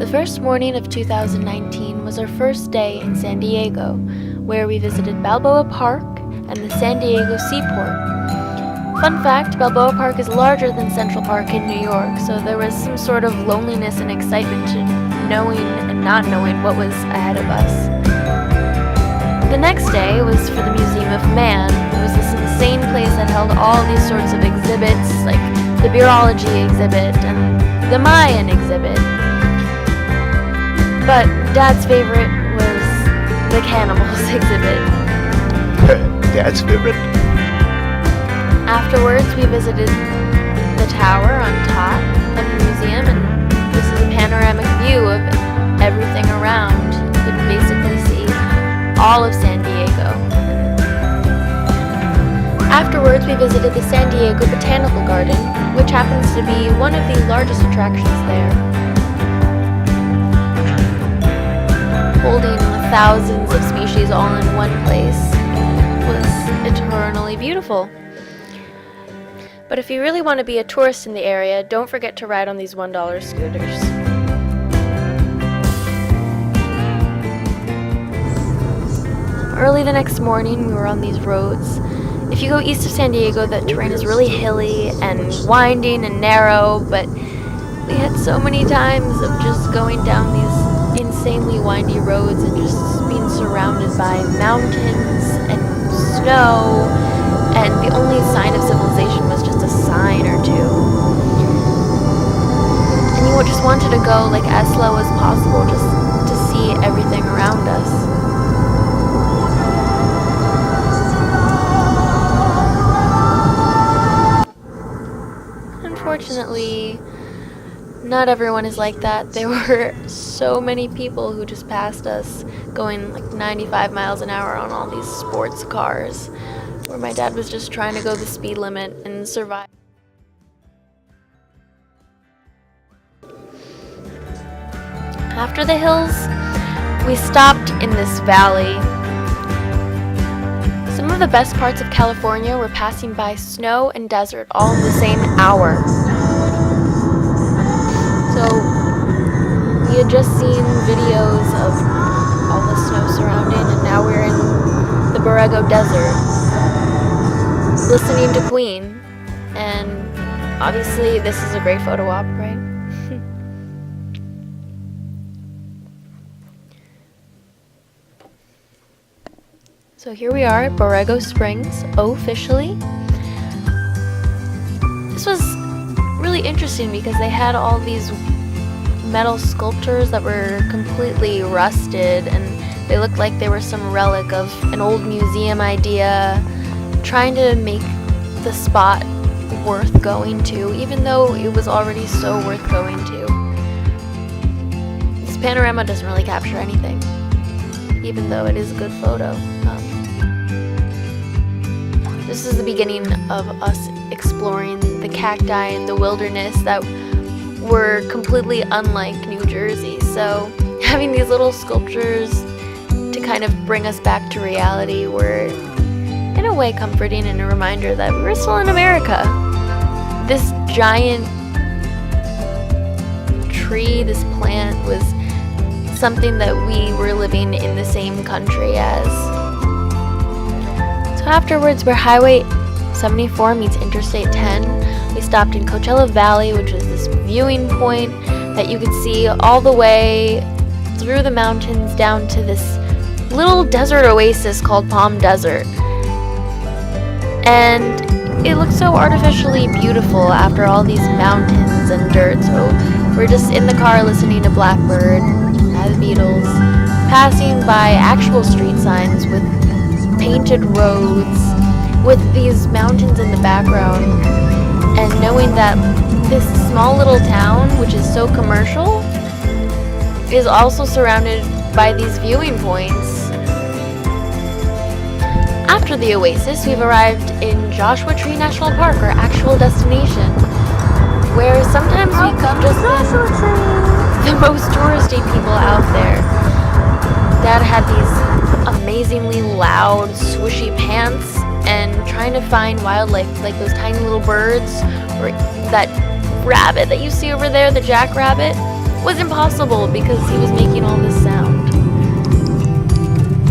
The first morning of 2019 was our first day in San Diego, where we visited Balboa Park and the San Diego Seaport. Fun fact, Balboa Park is larger than Central Park in New York, so there was some sort of loneliness and excitement to knowing and not knowing what was ahead of us. The next day was for the Museum of Man. It was this insane place that held all these sorts of exhibits, like the Beerology exhibit and the Mayan exhibit. But Dad's favorite was the Cannibals exhibit. Dad's favorite? Afterwards, we visited the tower on top of the museum, and this is a panoramic view of everything around. You could basically see all of San Diego. Afterwards, we visited the San Diego Botanical Garden, which happens to be one of the largest attractions there, holding thousands of species all in one place. It was eternally beautiful. But if you really want to be a tourist in the area, don't forget to ride on these $1 scooters. Early the next morning, we were on these roads. If you go east of San Diego, the terrain is really hilly and winding and narrow, but we had so many times of just going down these insanely windy roads and just being surrounded by mountains and snow, and the only sign of civilization was just a sign or two. And you just wanted to go like as slow as possible just to see everything around us. Unfortunately, not everyone is like that. There were so many people who just passed us going like 95 miles an hour on all these sports cars, where my dad was just trying to go the speed limit and survive. After the hills, we stopped in this valley. Some of the best parts of California were passing by snow and desert all in the same hour. So we had just seen videos of all the snow surrounding, and now we're in the Borrego Desert, listening to Queen, and obviously this is a great photo op, right? So here we are at Borrego Springs, officially. This was really interesting because they had all these metal sculptures that were completely rusted, and they looked like they were some relic of an old museum idea, trying to make the spot worth going to, even though it was already so worth going to. This panorama doesn't really capture anything, even though it is a good photo. This is the beginning of us exploring the cacti and the wilderness that were completely unlike New Jersey. So having these little sculptures to kind of bring us back to reality were in a way comforting and a reminder that we were still in America. This giant tree, this plant, was something that we were living in the same country as. So afterwards, where Highway 74 meets Interstate 10, we stopped in Coachella Valley, which was this viewing point that you could see all the way through the mountains down to this little desert oasis called Palm Desert. And it looked so artificially beautiful after all these mountains and dirt. So we're just in the car listening to Blackbird by the Beatles, passing by actual street signs with painted roads, with these mountains in the background, and knowing that this small little town, which is so commercial, is also surrounded by these viewing points. After the oasis, we've arrived in Joshua Tree National Park, our actual destination, where sometimes we could just be the most touristy people out there. Dad had these amazingly loud, swooshy pants, and trying to find wildlife, like those tiny little birds, or that rabbit that you see over there, the jackrabbit. was impossible because he was making all this sound.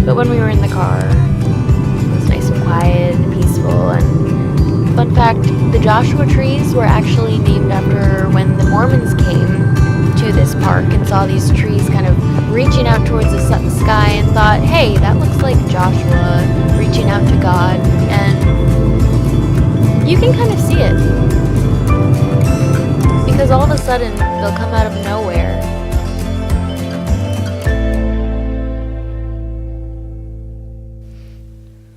But when we were in the car, it was nice and quiet and peaceful. And fun fact, the Joshua trees were actually named after when the Mormons came to this park and saw these trees kind of reaching out towards the sky and thought, hey, that looks like Joshua reaching out to God. And you can kind of see it. Because all of a sudden, they'll come out of nowhere.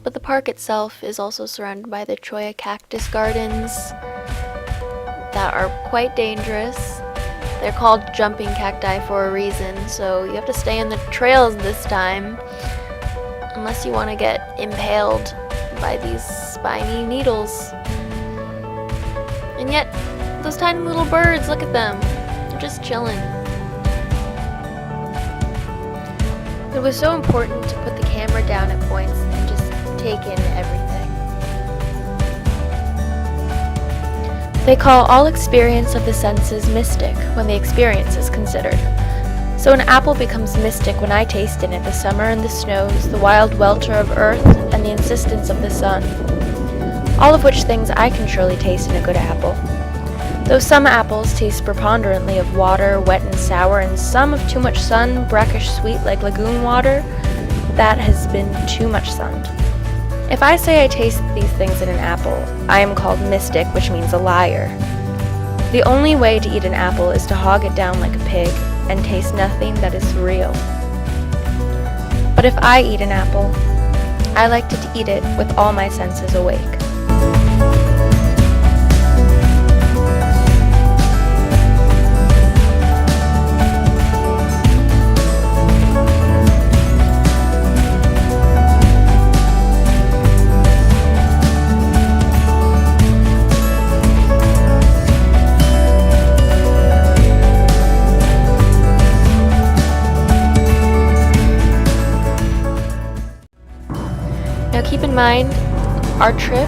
But the park itself is also surrounded by the Cholla cactus gardens that are quite dangerous. They're called jumping cacti for a reason, so you have to stay on the trails this time, unless you want to get impaled by these spiny needles. And yet, those tiny little birds, look at them. They're just chilling. It was so important to put the camera down at points and just take in everything. They call all experience of the senses mystic when the experience is considered. So an apple becomes mystic when I taste in it the summer and the snows, the wild welter of earth, and the insistence of the sun. All of which things I can surely taste in a good apple. Though some apples taste preponderantly of water, wet and sour, and some of too much sun, brackish sweet like lagoon water, that has been too much sunned. If I say I taste these things in an apple, I am called mystic, which means a liar. The only way to eat an apple is to hog it down like a pig and taste nothing that is real. But if I eat an apple, I like to eat it with all my senses awake. Now keep in mind, our trip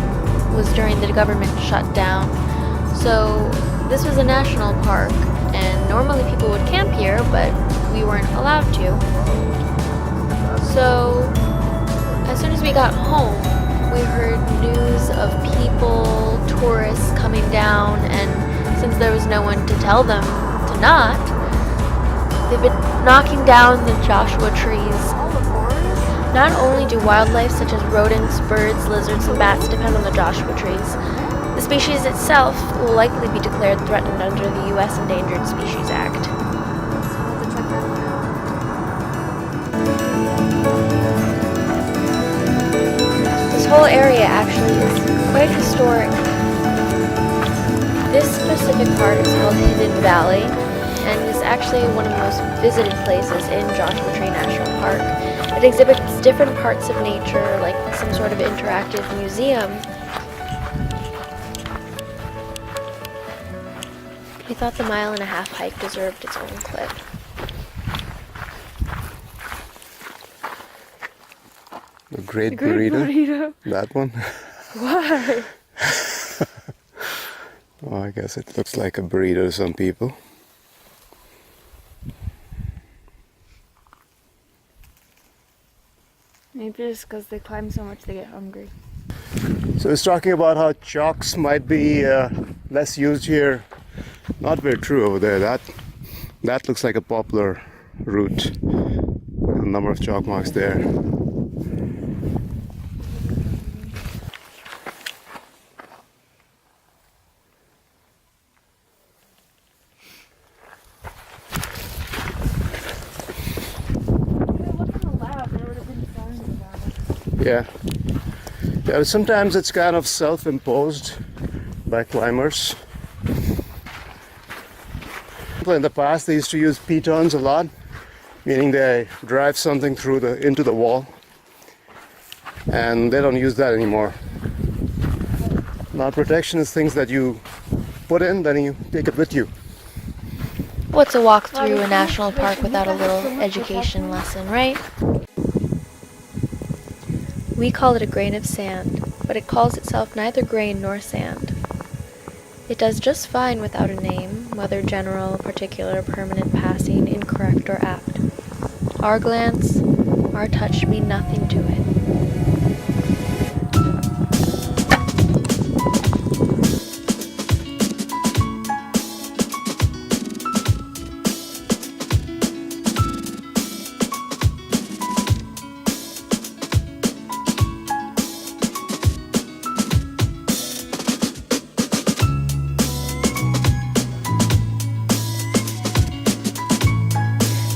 was during the government shutdown, so this was a national park, and normally people would camp here, but we weren't allowed to. So as soon as we got home, we heard news of people, tourists coming down, and since there was no one to tell them to not, they've been knocking down the Joshua trees. Not only do wildlife such as rodents, birds, lizards, and bats depend on the Joshua trees, the species itself will likely be declared threatened under the U.S. Endangered Species Act. This whole area actually is quite historic. This specific part is called Hidden Valley, and is actually one of the most visited places in Joshua Tree National Park. It exhibits different parts of nature, like some sort of interactive museum. We thought the 1.5-mile hike deserved its own clip. The great burrito. That one? Why? Oh, I guess it looks like a burrito to some people. Maybe it's because they climb so much they get hungry. So it's talking about how chalks might be less used here. Not very true over there. That looks like a popular route. With a number of chalk marks there. Yeah. Yeah, sometimes it's kind of self-imposed by climbers. In the past they used to use pitons a lot, meaning they drive something into the wall, and they don't use that anymore. Now protection is things that you put in, then you take it with you. What's a walk through a national park without a little education lesson, right? We call it a grain of sand, but it calls itself neither grain nor sand. It does just fine without a name, whether general, particular, permanent, passing, incorrect, or apt. Our glance, our touch mean nothing to it.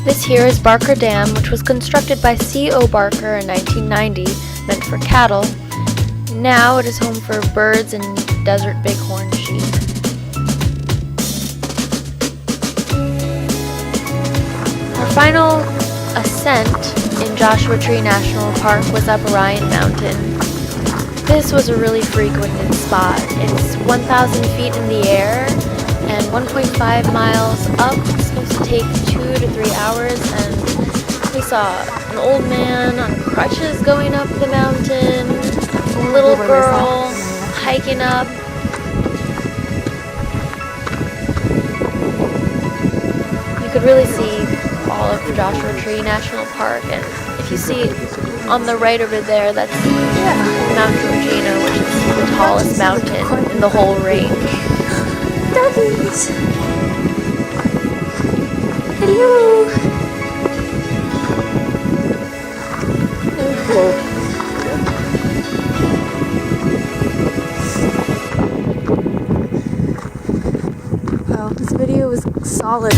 This here is Barker Dam, which was constructed by C.O. Barker in 1990, meant for cattle. Now it is home for birds and desert bighorn sheep. Our final ascent in Joshua Tree National Park was up Orion Mountain. This was a really frequented spot. It's 1,000 feet in the air and 1.5 miles up. It's supposed to take 2 to 3 hours, and we saw an old man on crutches going up the mountain, a little girl hiking up. You could really see all of Joshua Tree National Park, and if you see on the right over there, that's Mount Georgina, which is the tallest mountain in the whole range. Doggies! Hello! Wow, this video was solid.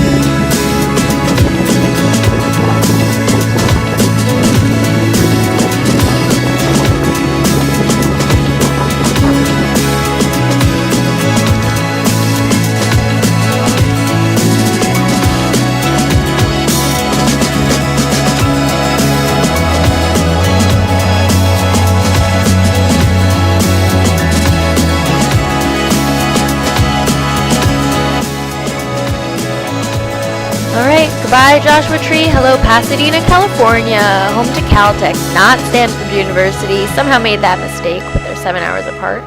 Alright, goodbye Joshua Tree, hello Pasadena, California, home to Caltech, not Stanford University. Somehow made that mistake, but they're 7 hours apart.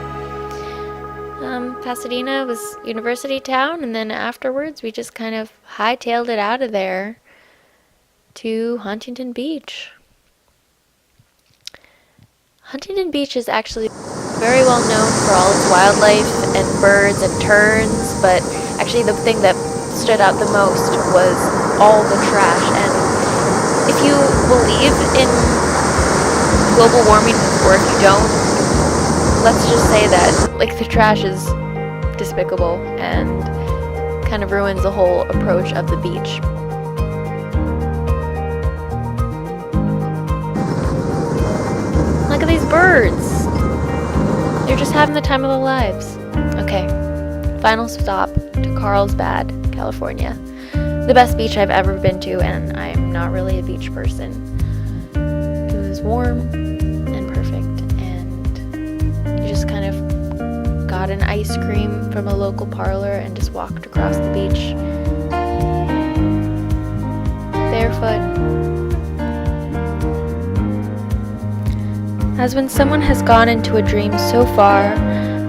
Pasadena was university town, and then afterwards we just kind of hightailed it out of there to Huntington Beach. Huntington Beach is actually very well known for all its wildlife and birds and terns, but actually the thing that stood out the most was all the trash. And if you believe in global warming, or if you don't, let's just say that like the trash is despicable and kind of ruins the whole approach of the beach. Look at these birds. They're just having the time of their lives. Okay, final stop to Carlsbad, California. The best beach I've ever been to, and I'm not really a beach person. It was warm and perfect, and you just kind of got an ice cream from a local parlor and just walked across the beach barefoot. As when someone has gone into a dream so far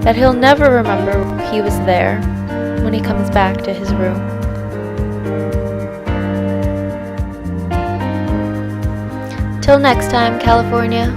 that he'll never remember he was there when he comes back to his room. Till next time, California.